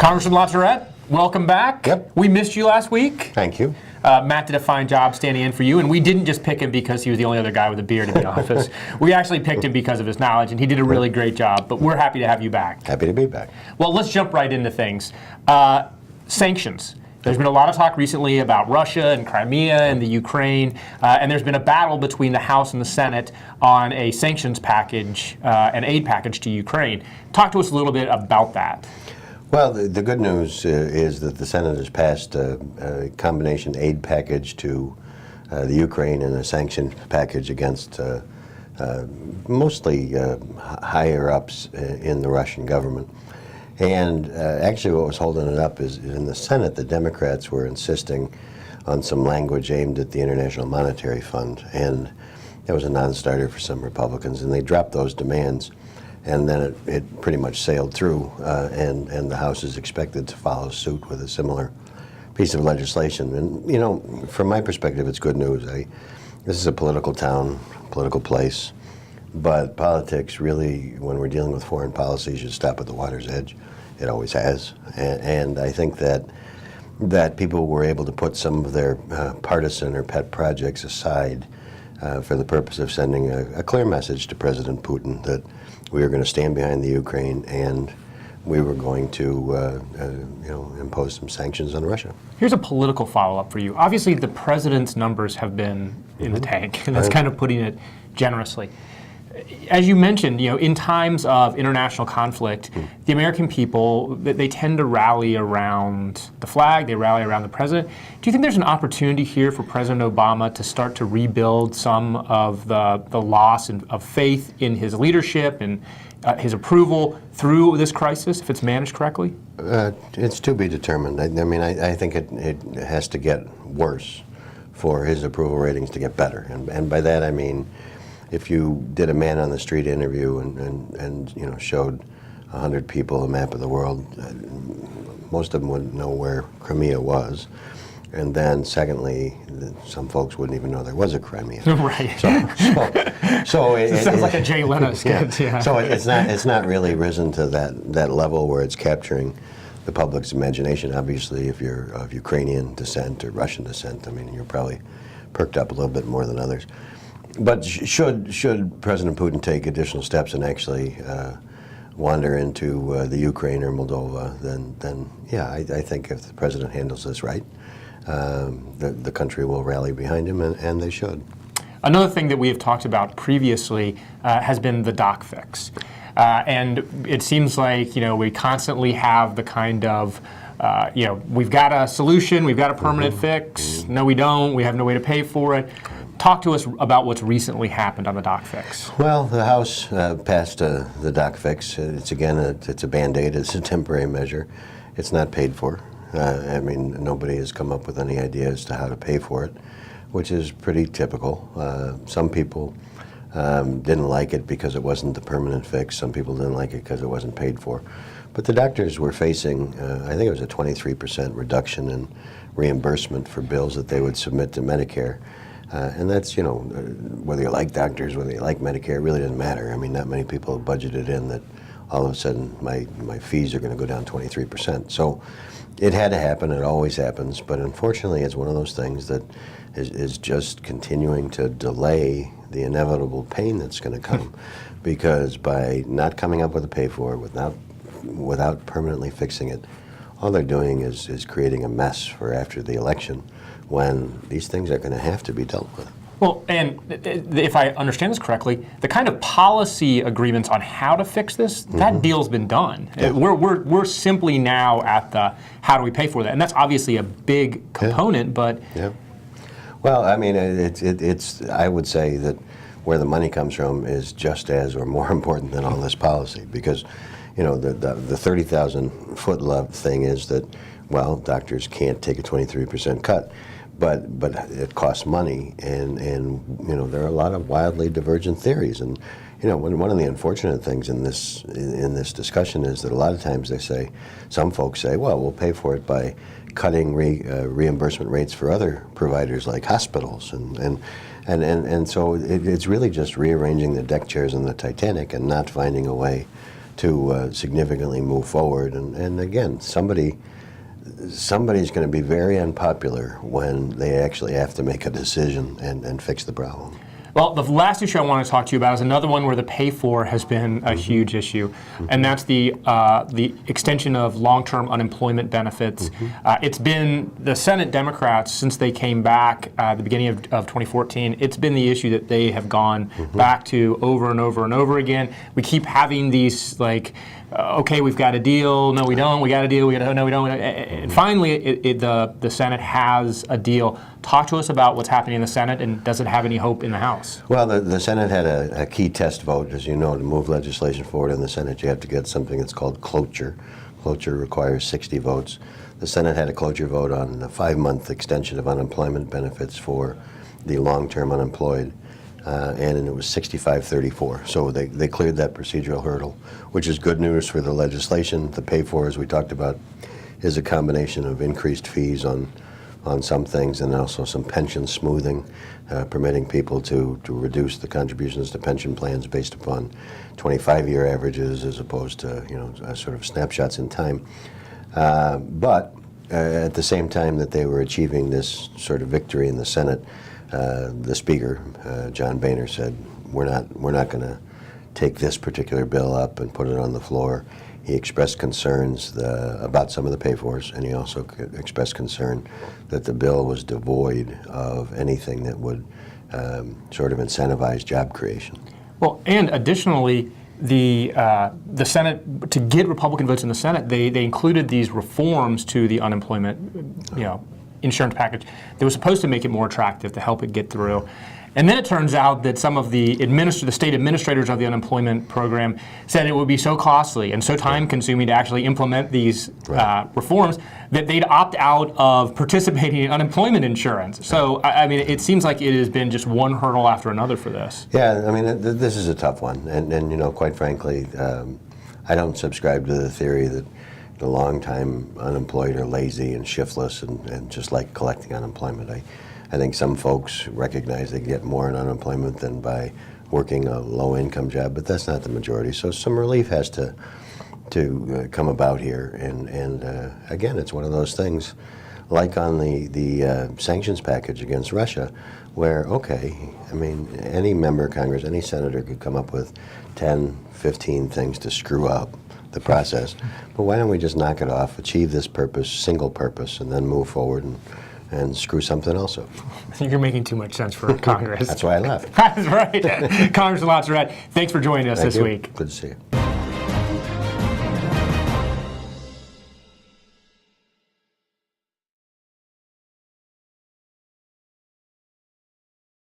Congressman LaTourette, welcome back. Yep. We missed you last week. Thank you. Matt did a fine job standing in for you, and we didn't just pick him because he was the only other guy with a beard in the office. We actually picked him because of his knowledge, and he did a really great job, but we're happy to have you back. Happy to be back. Well, let's jump right into things. Sanctions. There's been a lot of talk recently about Russia and Crimea and the Ukraine, and there's been a battle between the House and the Senate on a sanctions package, an aid package to Ukraine. Talk to us a little bit about that. Well, the good news is that the Senate has passed a combination aid package to the Ukraine and a sanctions package against mostly higher-ups in the Russian government. And actually what was holding it up is in the Senate, the Democrats were insisting on some language aimed at the International Monetary Fund, and that was a non-starter for some Republicans, and they dropped those demands. And then it pretty much sailed through, and the House is expected to follow suit with a similar piece of legislation. And, you know, from my perspective, it's good news. This is a political town, political place, but politics really, when we're dealing with foreign policy, should stop at the water's edge. It always has. And I think that people were able to put some of their partisan or pet projects aside for the purpose of sending a clear message to President Putin that we were going to stand behind the Ukraine and we were going to impose some sanctions on Russia. Here's a political follow-up for you. Obviously, the president's numbers have been in the tank, and that's kind of putting it generously. As you mentioned, in times of international conflict, the American people, they tend to rally around the flag, they rally around the president. Do you think there's an opportunity here for President Obama to start to rebuild some of the loss of faith in his leadership and his approval through this crisis, if it's managed correctly? It's to be determined. I think it has to get worse for his approval ratings to get better. And by that I mean, if you did a man on the street interview and showed 100 people a map of the world, most of them wouldn't know where Crimea was. And then secondly, some folks wouldn't even know there was a Crimea. Right. So it sounds like a Jay Leno sketch. Yeah. So it's not really risen to that level where it's capturing the public's imagination. Obviously, if you're of Ukrainian descent or Russian descent, you're probably perked up a little bit more than others. But should President Putin take additional steps and actually wander into the Ukraine or Moldova, then yeah, I think if the president handles this right, the country will rally behind him, and they should. Another thing that we have talked about previously has been the doc fix. And it seems like, we constantly have the kind of, we've got a solution, we've got a permanent fix. No, we don't. We have no way to pay for it. Talk to us about what's recently happened on the doc fix. Well, the House passed the doc fix. It's a Band-Aid. It's a temporary measure. It's not paid for. Nobody has come up with any idea as to how to pay for it, which is pretty typical. Some people didn't like it because it wasn't the permanent fix. Some people didn't like it because it wasn't paid for. But the doctors were facing, I think it was a 23% reduction in reimbursement for bills that they would submit to Medicare. And that's, whether you like doctors, whether you like Medicare, it really doesn't matter. Not many people have budgeted in that all of a sudden my fees are going to go down 23%. So it had to happen. It always happens. But unfortunately, it's one of those things that is just continuing to delay the inevitable pain that's going to come. Because by not coming up with a pay for it, without permanently fixing it, all they're doing is creating a mess for after the election, when these things are going to have to be dealt with. Well, and if I understand this correctly, the kind of policy agreements on how to fix this, that deal's been done. Yeah. We're simply now at the how do we pay for that, and that's obviously a big component. But yeah. Well, it's I would say that where the money comes from is just as or more important than all this policy, because the 30,000 foot love thing is that, well, doctors can't take a 23% cut. But it costs money, and there are a lot of wildly divergent theories. And one of the unfortunate things in this discussion is that a lot of times some folks say, well, we'll pay for it by cutting reimbursement rates for other providers like hospitals, and so it's really just rearranging the deck chairs on the Titanic and not finding a way to significantly move forward. And again, somebody's going to be very unpopular when they actually have to make a decision and fix the problem. Well, the last issue I want to talk to you about is another one where the pay for has been a huge issue, and that's the extension of long-term unemployment benefits. It's been the Senate Democrats, since they came back at the beginning of 2014, it's been the issue that they have gone back to over and over and over again. We keep having these, like, okay, we've got a deal, no we don't, we got a deal, no we don't. And finally, the Senate has a deal. Talk to us about what's happening in the Senate, and does it have any hope in the House? Well, the Senate had a key test vote. As you know, to move legislation forward in the Senate, you have to get something that's called cloture. Cloture requires 60 votes. The Senate had a cloture vote on the 5-month extension of unemployment benefits for the long-term unemployed. And it was 65-34. So they cleared that procedural hurdle, which is good news for the legislation. The pay for, as we talked about, is a combination of increased fees on some things and also some pension smoothing, permitting people to reduce the contributions to pension plans based upon 25-year averages as opposed to sort of snapshots in time. But at the same time that they were achieving this sort of victory in the Senate, the Speaker, John Boehner, said, we're not going to take this particular bill up and put it on the floor. He expressed concerns about some of the pay-fors, and he also expressed concern that the bill was devoid of anything that would sort of incentivize job creation. Well, and additionally, the Senate, to get Republican votes in the Senate, they included these reforms to the unemployment, insurance package that was supposed to make it more attractive to help it get through. And then it turns out that some of the state administrators of the unemployment program said it would be so costly and so time-consuming to actually implement these reforms that they'd opt out of participating in unemployment insurance. So, I mean, it seems like it has been just one hurdle after another for this. Yeah, I mean, this is a tough one. And quite frankly, I don't subscribe to the theory that the long-time unemployed are lazy and shiftless and just like collecting unemployment. I think some folks recognize they get more in unemployment than by working a low-income job, but that's not the majority. So some relief has to come about here. And again, it's one of those things, like on the sanctions package against Russia, where, okay, I mean, any member of Congress, any senator could come up with 10, 15 things to screw up the process. But why don't we just knock it off, achieve this purpose, single purpose, and then move forward and screw something else up? I think you're making too much sense for Congress. That's why I left. That's right. Congressman Lotz-Red, thanks for joining us this week. Good to see you.